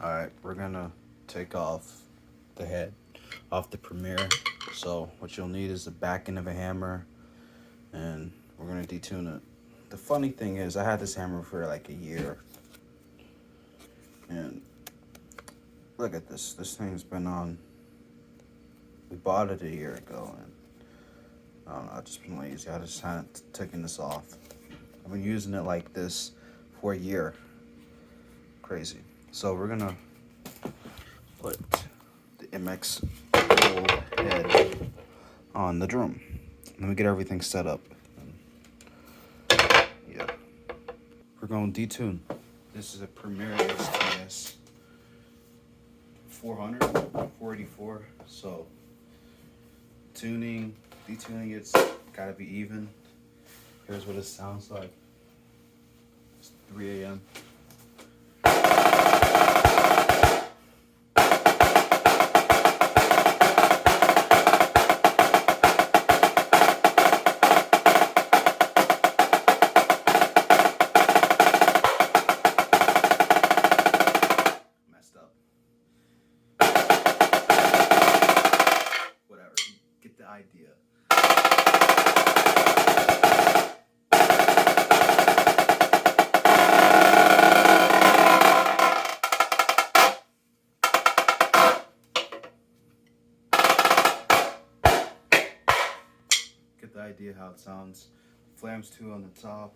Alright, we're gonna take off the head off the Premiere. So what you'll need is the back end of a hammer, and we're gonna detune it. The funny thing is I had this hammer for like a year, and look at this. This thing's been on. We bought it a year ago, and I don't know, I've just been lazy. I just haven't taken this off. I've been using it like this for a year. Crazy. So we're gonna put the MX gold head on the drum. Let me get everything set up. Yeah. We're going detune. This is a Premier STS 400, 484. So detuning, it's gotta be even. Here's what it sounds like. It's 3 a.m. Messed up. Whatever. You get the idea. Get the idea how it sounds. Flams 2 on the top,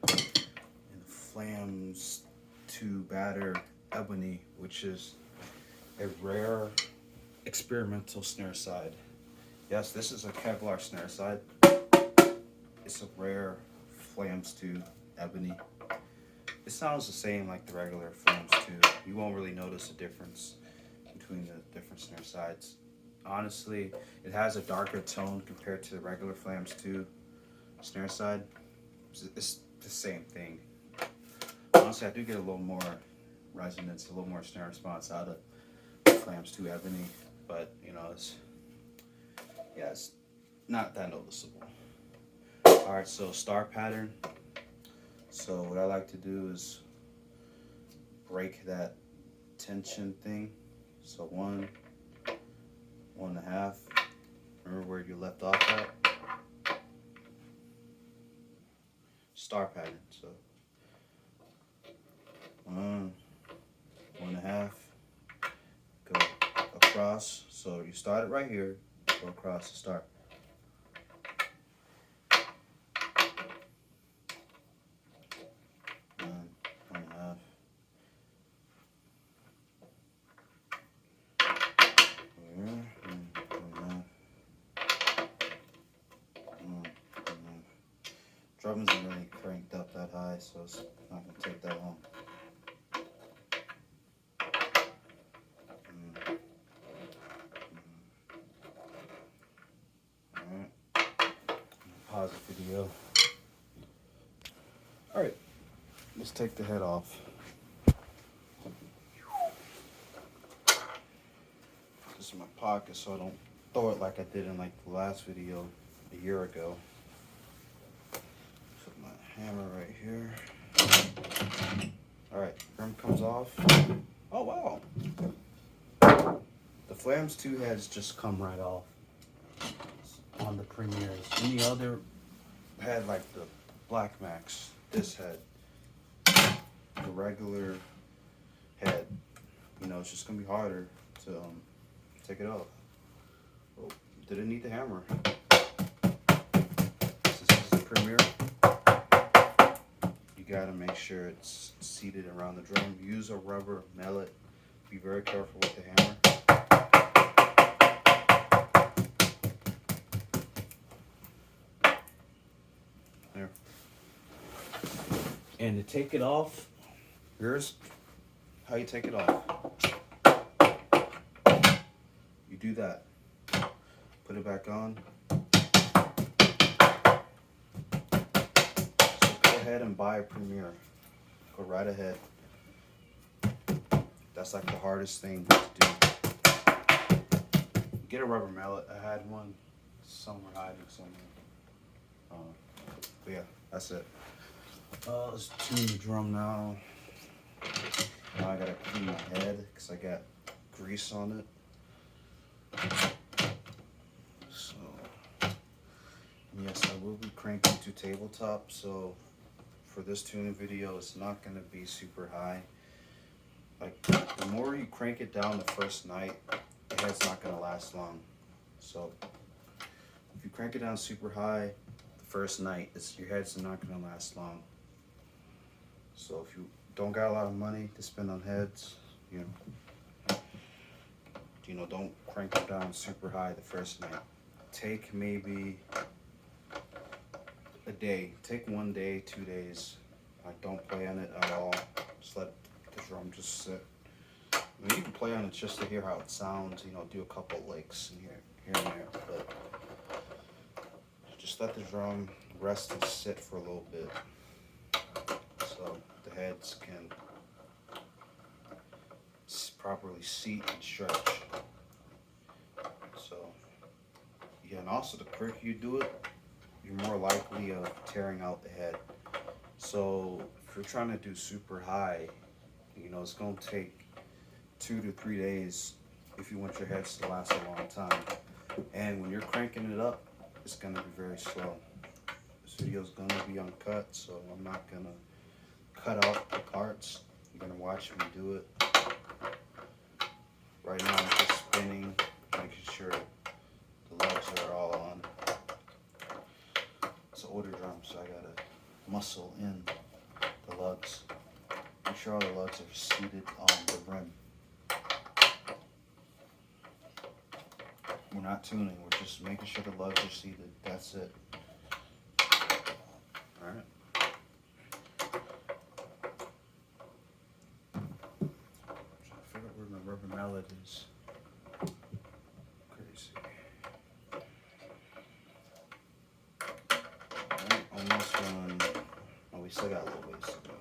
and Flams 2 batter ebony, which is a rare experimental snare side. Yes, this is a Kevlar snare side. It's a rare Flams 2 ebony. It sounds the same like the regular Flams 2. You won't really notice a difference between the different snare sides. Honestly, it has a darker tone compared to the regular Flams 2 snare side. It's the same thing. Honestly, I do get a little more resonance, a little more snare response out of Flams 2 ebony, but you know, it's not that noticeable. Alright, so star pattern. So what I like to do is break that tension thing. So 1, 1.5. Remember where you left off at? Star pattern. So 1, 1.5. Go across. So you start it right here. Go across the star. 1.5. Drum isn't really cranked up that high, so it's not going to take that long. Alright. Pause the video. Alright. Let's take the head off. This is my pocket so I don't throw it like I did in like the last video a year ago. Put my hammer right here. Alright, rim comes off. Oh wow. The Flams 2 heads just come right off on the Premieres. Any other head like the Black Max, this head, the regular head, you know, it's just gonna be harder to take it off. Oh, didn't need the hammer. This is the Premiere. You gotta make sure it's seated around the drum. Use a rubber mallet. Be very careful with the hammer. There. And to take it off, here's how you take it off. You do that. Put it back on. So go ahead and buy a Premiere. Go right ahead. That's like the hardest thing to do. Get a rubber mallet. I had one somewhere hiding somewhere. But yeah, that's it. Let's tune the drum now. clean my head because I got grease on it. So, yes, I will be cranking to tabletop. So, for this tuning video, it's not going to be super high. Like, the more you crank it down the first night, the head's not going to last long. So, if you crank it down super high the first night, your head's not going to last long. So, if you don't got a lot of money to spend on heads, don't crank it down super high the first night. Take maybe a day. Take 1 day, 2 days. Like, don't play on it at all. Just let the drum just sit. I mean, you can play on it just to hear how it sounds. Do a couple licks in here and there, but just let the drum rest and sit for a little bit, so the heads can properly seat and stretch. So, yeah, and also the quicker you do it, you're more likely of tearing out the head. So if you're trying to do super high, it's going to take 2 to 3 days if you want your heads to last a long time. And when you're cranking it up, it's going to be very slow. This video is going to be uncut, so I'm not going to cut out the parts. You're going to watch me do it. Right now I'm just spinning, making sure the lugs are all on. It's an older drum, so I gotta muscle in the lugs. Make sure all the lugs are seated on the rim. We're not tuning, we're just making sure the lugs are seated. That's it. Alright. Where my rubber mallet is. Crazy. Alright, almost done. Oh, we still got a little ways to go.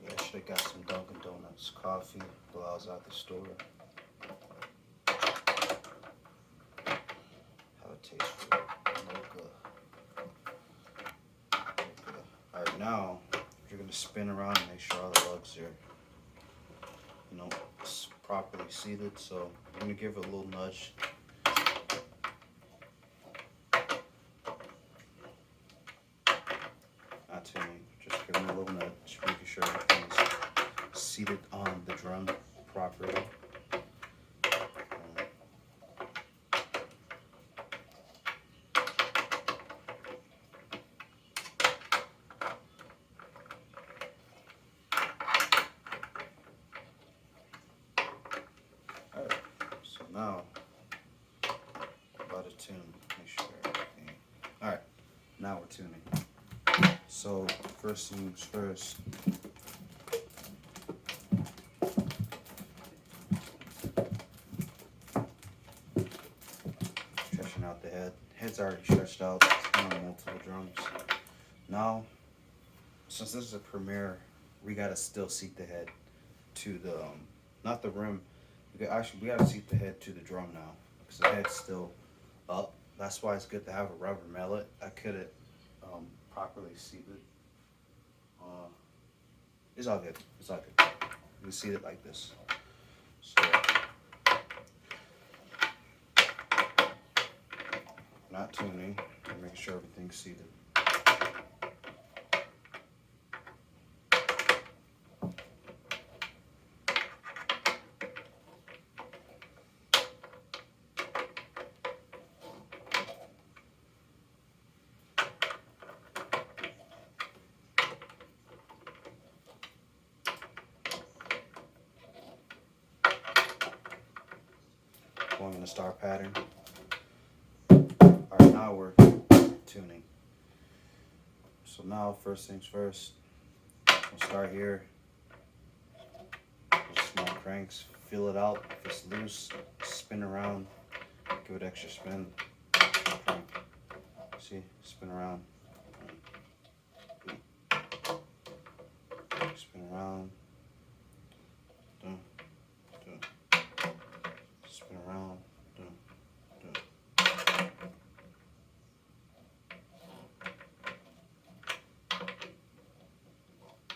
Yeah, I should have got some Dunkin' Donuts coffee while I was at the store. How it tastes for it. Alright, now you're going to spin around and make sure all the lugs are, properly seated. So I'm going to give it a little nudge. Not too many, just give it a little nudge, making sure everything's seated on the drum properly. Now, about to tune, make sure everything. Alright, now we're tuning. So, first things first. Stretching out the head. Head's already stretched out. It's on multiple drums. Now, since this is a premiere, we gotta still seat the head to the, not the rim. We gotta seat the head to the drum now, because the head's still up. That's why it's good to have a rubber mallet. I couldn't properly seat it. It's all good. It's all good. You can seat it like this. So, not tuning, and making sure everything's seated. Going in the star pattern. Alright, now we're tuning. So now, first things first, we'll start here. Just small cranks, feel it out. If it's loose, spin around, give it extra spin. See, spin around. Spin around. Spin around.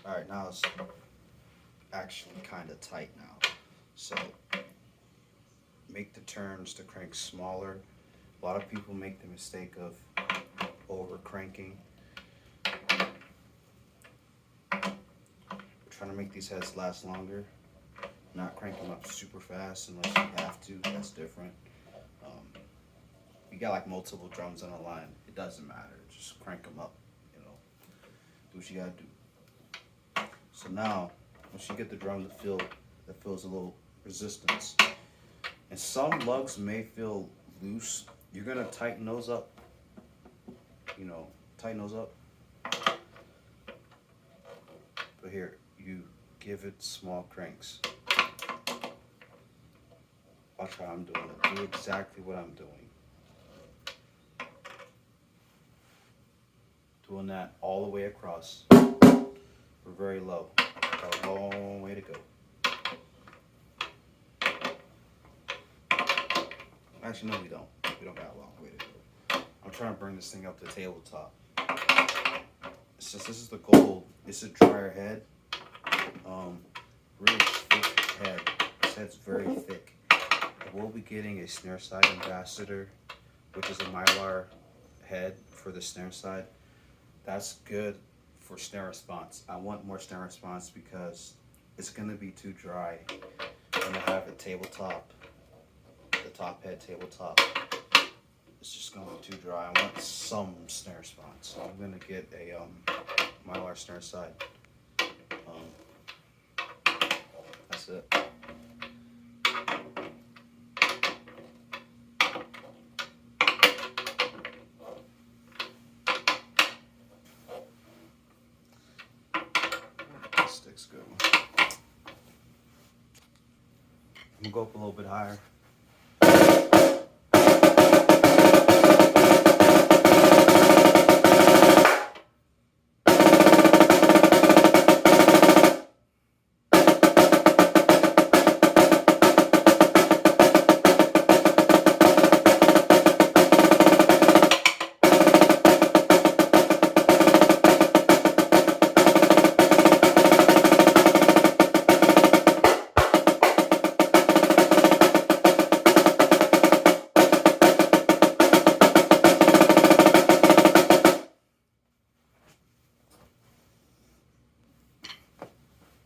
Alright, now it's actually kind of tight now. So make the turns, the crank smaller. A lot of people make the mistake of over cranking. Trying to make these heads last longer. Not crank them up super fast unless you have to. That's different. You got like multiple drums on a line. It doesn't matter. Just crank them up. You know, do what you gotta do. So now, once you get the drum that feels a little resistance, and some lugs may feel loose. You're gonna tighten those up. You know, tighten those up. But here, you give it small cranks. Watch how I'm doing it. Do exactly what I'm doing. Doing that all the way across. We're very low. Got a long way to go. Actually, no, we don't. We don't got a long way to go. I'm trying to bring this thing up to the tabletop. Since this is the gold, it's a drier head. Really thick head. This head's very thick. We'll be getting a snare side ambassador, which is a mylar head for the snare side. That's good for snare response. I want more snare response because it's going to be too dry when I have a tabletop, the top head tabletop. It's just going to be too dry. I want some snare response. So I'm going to get a mylar snare side. That's it. Stick's good. I'm gonna go up a little bit higher.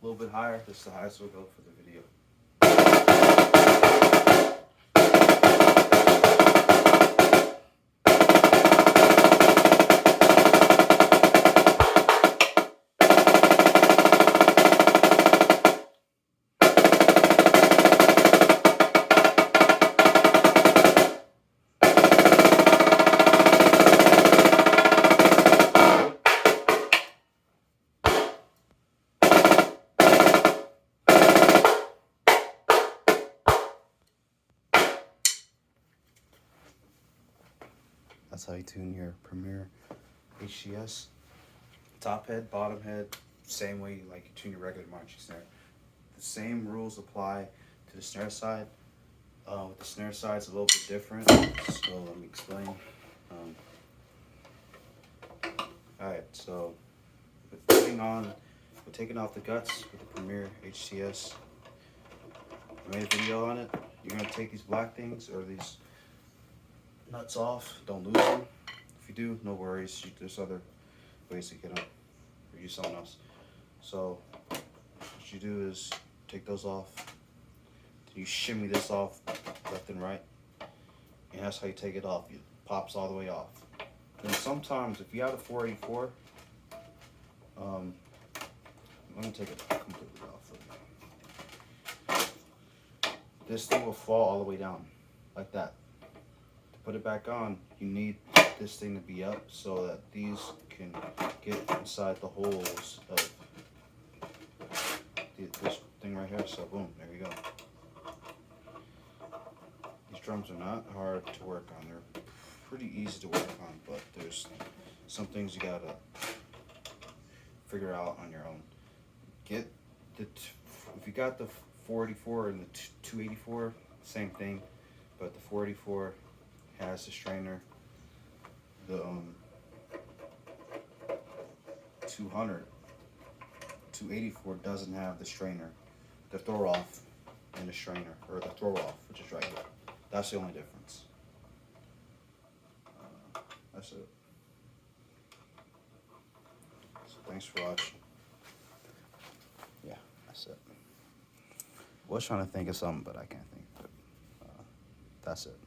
A little bit higher. This is the highest we'll go for the video. That's how you tune your Premier HCS. Top head, bottom head, same way like you tune your regular marching snare. The same rules apply to the snare side. With the snare side, it's a little bit different. So let me explain. Alright, so we're taking off the guts with the Premier HCS. I made a video on it. You're gonna take these black things or these nuts off. Don't lose them. If you do, no worries. There's other ways to get them or use something else. So what you do is take those off. Then you shimmy this off left and right. And that's how you take it off. It pops all the way off. Then sometimes if you have a 484, let me take it completely off. This thing will fall all the way down like that. Put it back on, you need this thing to be up so that these can get inside the holes of this thing right here. So boom, there you go. These drums are not hard to work on. They're pretty easy to work on, but there's some things you gotta figure out on your own. Get if you got the 484 and the 284, same thing, but the 484 has the strainer. The 200 284 doesn't have the strainer, the throw off, and the strainer, or the throw off, which is right here. That's the only difference. That's it. So thanks for watching. Yeah, that's it. Was trying to think of something, but I can't think. But that's it.